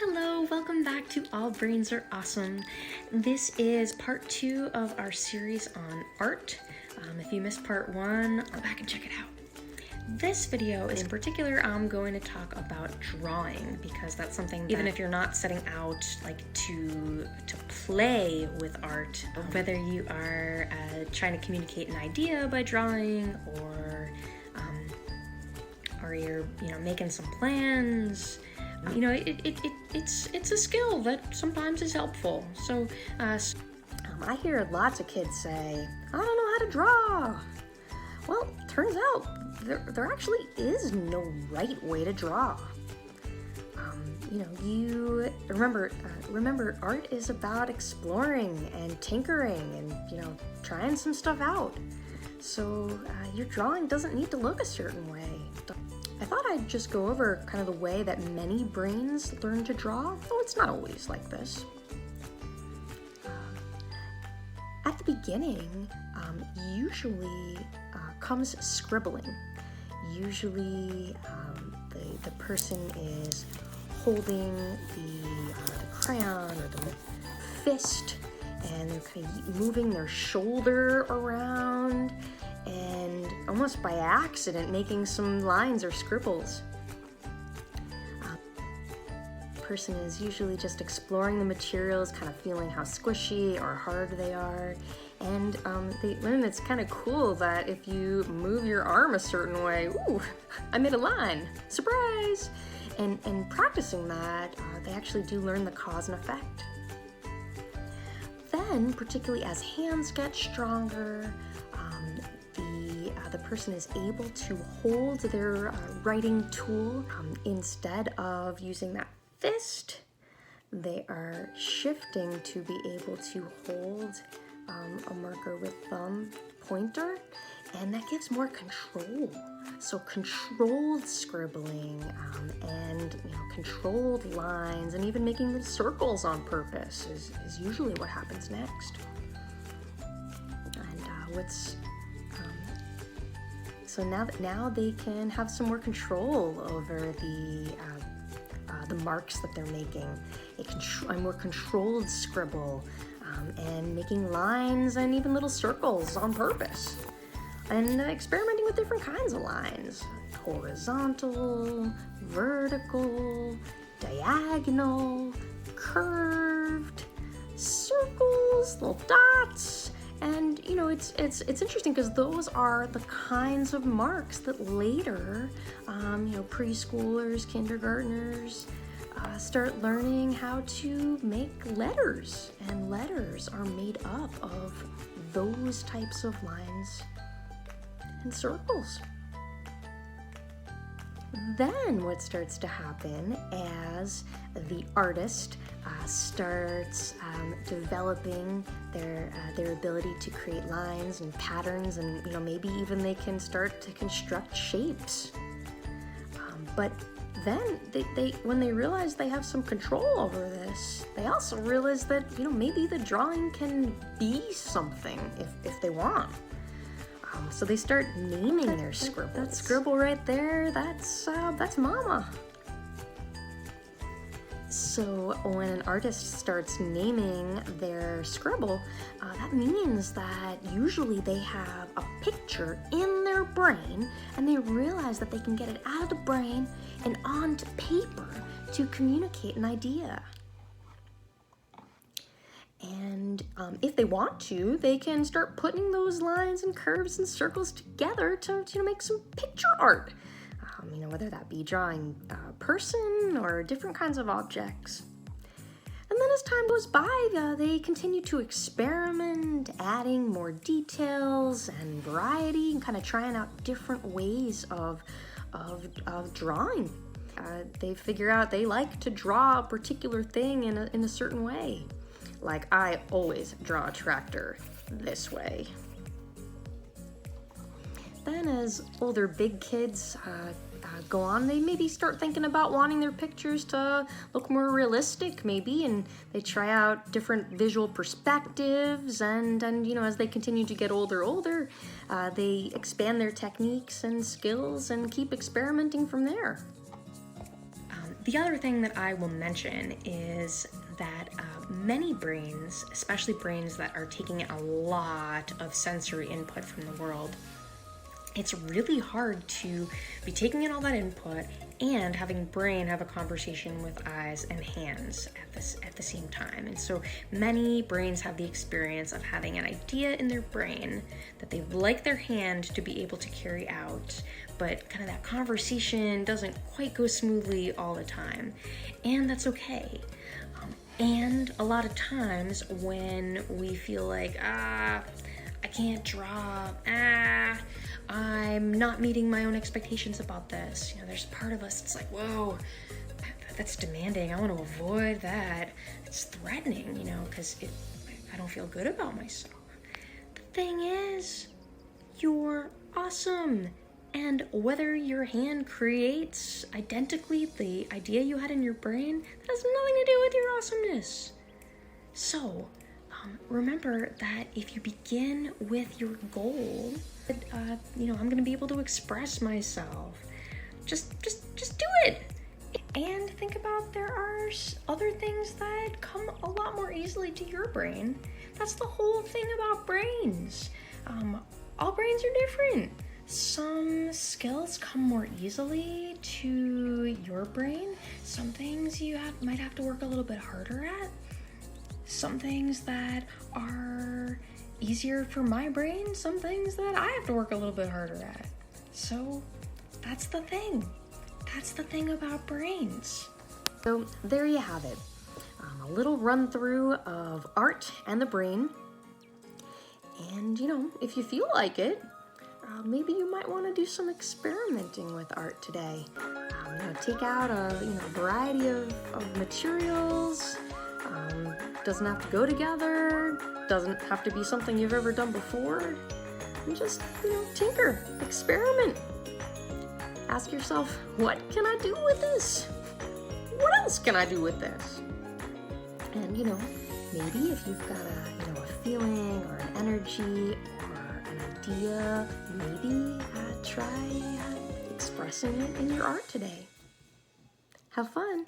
Hello, welcome back to All Brains Are Awesome. This is part 2 of our series on art. If you missed part 1, go back and check it out. This video is in particular, I'm going to talk about drawing because that's something that, even if you're not setting out to play with art, whether you are trying to communicate an idea by drawing or you're making some plans. It's a skill that sometimes is helpful. So I hear lots of kids say, I don't know how to draw. Well, turns out there actually is no right way to draw. You remember art is about exploring and tinkering and trying some stuff out. So your drawing doesn't need to look a certain way. I thought I'd just go over kind of the way that many brains learn to draw, though it's not always like this. At the beginning, usually comes scribbling. Usually the person is holding the crayon or the fist and they're kind of moving their shoulder around and almost by accident making some lines or scribbles. The person is usually just exploring the materials, kind of feeling how squishy or hard they are. And it's kind of cool that if you move your arm a certain way, ooh, I made a line, surprise! And practicing that, they actually do learn the cause and effect. Then, particularly as hands get stronger, the person is able to hold their writing tool. Instead of using that fist, they are shifting to be able to hold a marker with thumb pointer, and that gives more control. So controlled scribbling and controlled lines and even making little circles on purpose is usually what happens next. And so now they can have some more control over the marks that they're making. A more controlled scribble and making lines and even little circles on purpose. And experimenting with different kinds of lines. Horizontal, vertical, diagonal, curved, circles, little dots. And it's interesting because those are the kinds of marks that later, preschoolers, kindergartners, start learning how to make letters. And letters are made up of those types of lines and circles. Then what starts to happen as the artist starts developing their ability to create lines and patterns, and maybe even they can start to construct shapes. But then they when they realize they have some control over this, they also realize that maybe the drawing can be something if they want. So they start naming their scribbles. That scribble right there, that's Mama. So when an artist starts naming their scribble, that means that usually they have a picture in their brain and they realize that they can get it out of the brain and onto paper to communicate an idea. And if they want to, they can start putting those lines and curves and circles together to make some picture art. Whether that be drawing a person or different kinds of objects. And then as time goes by, they continue to experiment, adding more details and variety and kind of trying out different ways of drawing. They figure out they like to draw a particular thing in a certain way. Like, I always draw a tractor this way. Then as older big kids go on, they maybe start thinking about wanting their pictures to look more realistic maybe, and they try out different visual perspectives, and as they continue to get older, they expand their techniques and skills and keep experimenting from there. The other thing that I will mention is that many brains, especially brains that are taking a lot of sensory input from the world, it's really hard to be taking in all that input and having brain have a conversation with eyes and hands at the same time. And so many brains have the experience of having an idea in their brain that they'd like their hand to be able to carry out, but kind of that conversation doesn't quite go smoothly all the time. And that's okay. And a lot of times when we feel like, I can't draw, I'm not meeting my own expectations about this. There's part of us that's like, whoa, that's demanding. I want to avoid that. It's threatening, because I don't feel good about myself. The thing is, you're awesome. And whether your hand creates identically the idea you had in your brain, that has nothing to do with your awesomeness. So, remember that if you begin with your goal, I'm gonna be able to express myself. Just do it. And think about there are other things that come a lot more easily to your brain. That's the whole thing about brains. All brains are different. Some skills come more easily to your brain. Some things you might have to work a little bit harder at. Some things that are easier for my brain, some things that I have to work a little bit harder at. So that's the thing. That's the thing about brains. So there you have it. A little run through of art and the brain. And if you feel like it, maybe you might want to do some experimenting with art today. Take out a variety of materials. Doesn't have to go together, doesn't have to be something you've ever done before. And just, tinker, experiment. Ask yourself, what can I do with this? What else can I do with this? And, maybe if you've got a feeling or an energy or an idea, maybe try expressing it in your art today. Have fun.